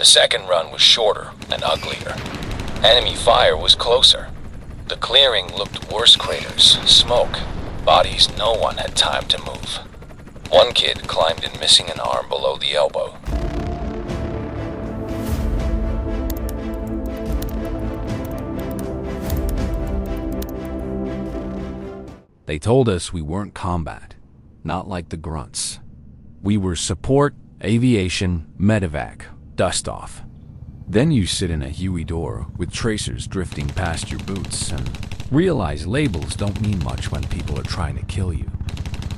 The second run was shorter and uglier. Enemy fire was closer. The clearing looked worse: craters, smoke, bodies no one had time to move. One kid climbed in, missing an arm below the elbow. They told us we weren't combat, not like the grunts. We were support, aviation, Medevac, Dustoff. Then you sit in a Huey door with tracers drifting past your boots and realize labels don't mean much when people are trying to kill you.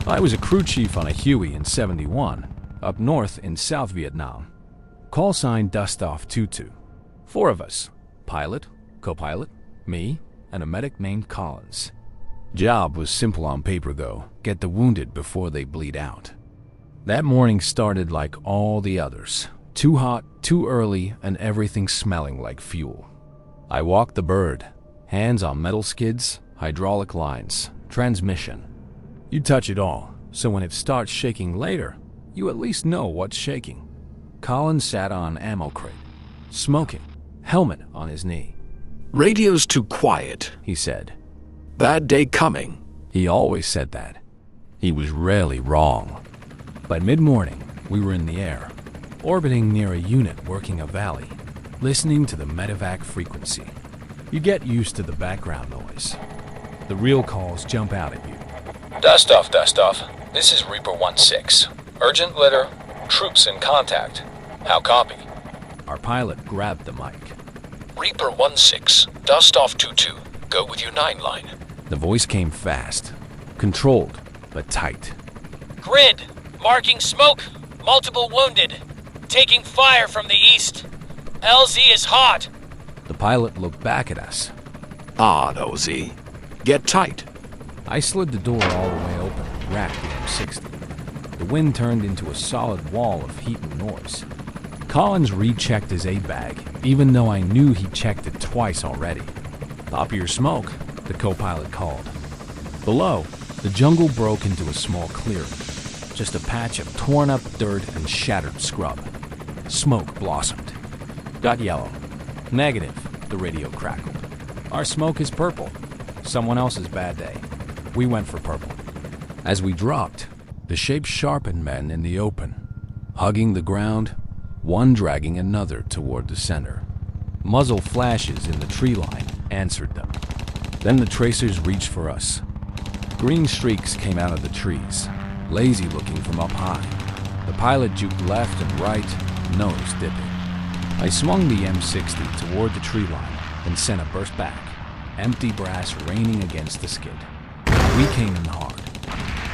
I was a crew chief on a Huey in '71, up north in South Vietnam. Call sign Dustoff 22. 4 of us: pilot, co-pilot, me, and a medic named Collins. Job was simple on paper though: get the wounded before they bleed out. That morning started like all the others. Too hot, too early, and everything smelling like fuel. I walked the bird, hands on metal skids, hydraulic lines, transmission. You touch it all, so when it starts shaking later, you at least know what's shaking. Collins sat on ammo crate, smoking, helmet on his knee. "Radio's too quiet," he said. "Bad day coming." He always said that. He was rarely wrong. By mid-morning, we were in the air, orbiting near a unit working a valley, listening to the Medevac frequency. You get used to the background noise. The real calls jump out at you. Dustoff, Dustoff. This is Reaper 1-6. Urgent litter, troops in contact. How copy? Our pilot grabbed the mic. Reaper 1-6, Dustoff 2-2. Go with your 9 line. The voice came fast, controlled, but tight. Grid, marking smoke, multiple wounded. Taking fire from the east. LZ is hot. The pilot looked back at us. "Odd, OZ. Get tight." I slid the door all the way open and racked the M60. The wind turned into a solid wall of heat and noise. Collins rechecked his aid bag, even though I knew he checked it twice already. "Pop your smoke," the co-pilot called. Below, the jungle broke into a small clearing. Just a patch of torn-up dirt and shattered scrub. Smoke blossomed. "Got yellow." "Negative," the radio crackled. "Our smoke is purple. Someone else's bad day." We went for purple. As we dropped, the shape sharpened men in the open, hugging the ground, one dragging another toward the center. Muzzle flashes in the tree line answered them. Then the tracers reached for us. Green streaks came out of the trees, lazy looking from up high. The pilot juked left and right, nose dipping. I swung the M60 toward the tree line and sent a burst back, empty brass raining against the skid. We came in hard.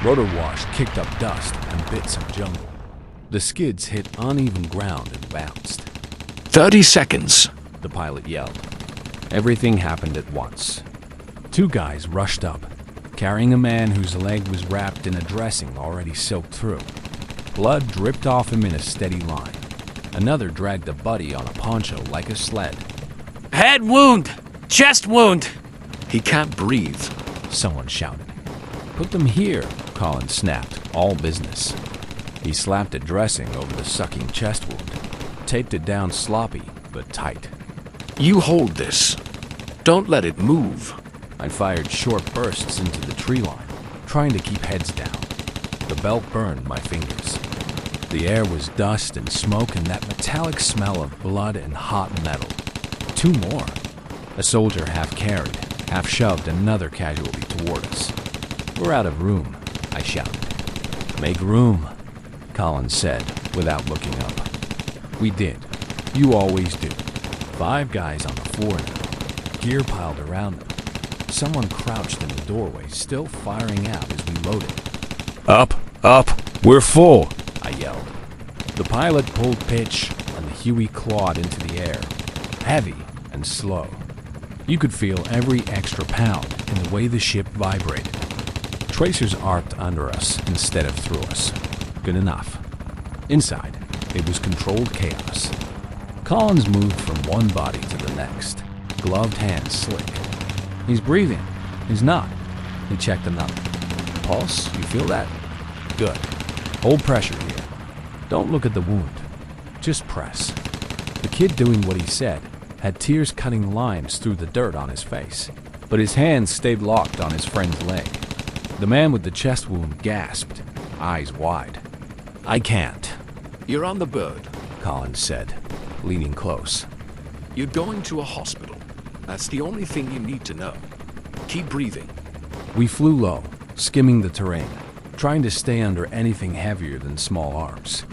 Rotor wash kicked up dust and bits of jungle. The skids hit uneven ground and bounced. 30 seconds, the pilot yelled. Everything happened at once. 2 guys rushed up, carrying a man whose leg was wrapped in a dressing already soaked through. Blood dripped off him in a steady line. Another dragged a buddy on a poncho like a sled. "Head wound! Chest wound!" "He can't breathe," someone shouted. "Put them here," Collins snapped, all business. He slapped a dressing over the sucking chest wound, taped it down sloppy but tight. "You hold this. Don't let it move." I fired short bursts into the tree line, trying to keep heads down. The belt burned my fingers. The air was dust and smoke and that metallic smell of blood and hot metal. 2 more. A soldier half carried, half shoved another casualty toward us. "We're out of room," I shouted. "Make room," Collins said, without looking up. We did. You always do. 5 guys on the floor now, gear piled around them. Someone crouched in the doorway, still firing out as we loaded. Up, we're full," I yelled. The pilot pulled pitch, and the Huey clawed into the air, heavy and slow. You could feel every extra pound in the way the ship vibrated. Tracers arced under us instead of through us. Good enough. Inside, it was controlled chaos. Collins moved from one body to the next, gloved hands slick. "He's breathing." "He's not." He checked another. "Pulse, you feel that?" "Good. Hold pressure here. Don't look at the wound. Just press." The kid doing what he said had tears cutting lines through the dirt on his face, but his hands stayed locked on his friend's leg. The man with the chest wound gasped, eyes wide. "I can't," You're on the bird. Collins said, leaning close. You're going to a hospital. That's the only thing you need to know. Keep breathing. We flew low, skimming the terrain, trying to stay under anything heavier than small arms.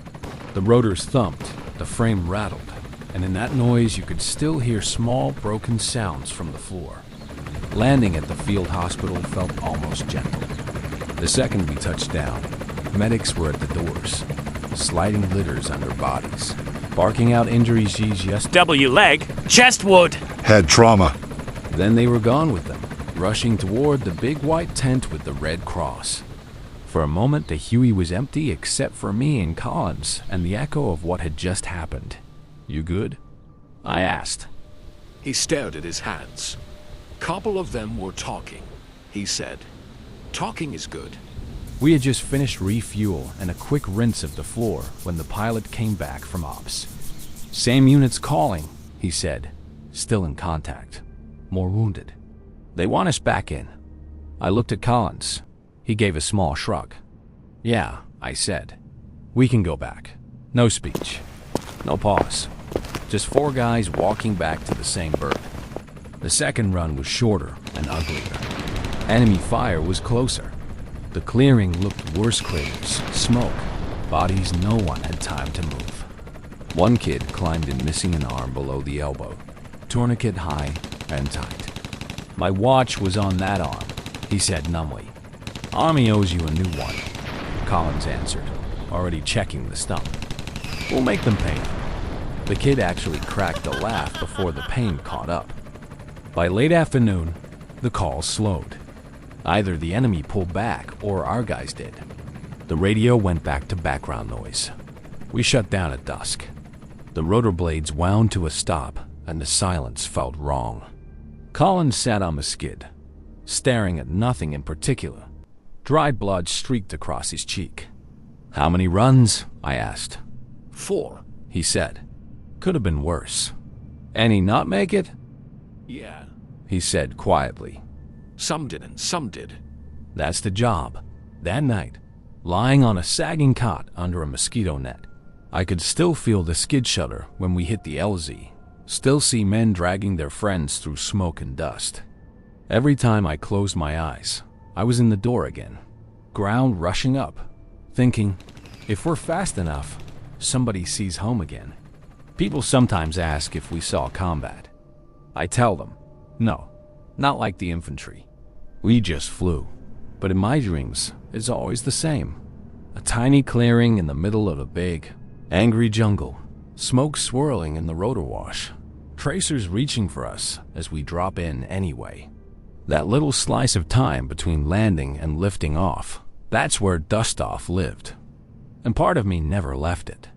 The rotors thumped, the frame rattled, and in that noise you could still hear small broken sounds from the floor. Landing at the field hospital felt almost gentle. The second we touched down, medics were at the doors, sliding litters under bodies, barking out injuries just W leg, chest wound. Head trauma. Then they were gone with them, rushing toward the big white tent with the red cross. For a moment, the Huey was empty except for me and Collins and the echo of what had just happened. "You good?" I asked. He stared at his hands. Couple of them were talking, he said. Talking is good. We had just finished refuel and a quick rinse of the floor when the pilot came back from ops. "Same units calling," he said, still in contact. "More wounded. They want us back in." I looked at Collins. He gave a small shrug. "Yeah," I said. "We can go back." No speech. No pause. Just 4 guys walking back to the same bird. The second run was shorter and uglier. Enemy fire was closer. The clearing looked worse craters, smoke, bodies no one had time to move. One kid climbed in missing an arm below the elbow, tourniquet high and tight. "My watch was on that arm," he said numbly. "Army owes you a new one," Collins answered, already checking the stump. "We'll make them pay." The kid actually cracked a laugh before the pain caught up. By late afternoon, the calls slowed. Either the enemy pulled back or our guys did. The radio went back to background noise. We shut down at dusk. The rotor blades wound to a stop and the silence felt wrong. Collins sat on the skid, staring at nothing in particular. Dried blood streaked across his cheek. "How many runs?" I asked. 4. He said. "Could have been worse." "Any not make it?" Yeah. He said quietly. Some didn't, some did. That's the job. That night, lying on a sagging cot under a mosquito net, I could still feel the skid shudder when we hit the LZ, still see men dragging their friends through smoke and dust. Every time I closed my eyes, I was in the door again, ground rushing up, thinking, if we're fast enough, somebody sees home again. People sometimes ask if we saw combat. I tell them, no, not like the infantry. We just flew. But in my dreams, it's always the same. A tiny clearing in the middle of a big, angry jungle, smoke swirling in the rotor wash, tracers reaching for us as we drop in anyway. That little slice of time between landing and lifting off, that's where Dustoff lived. And part of me never left it.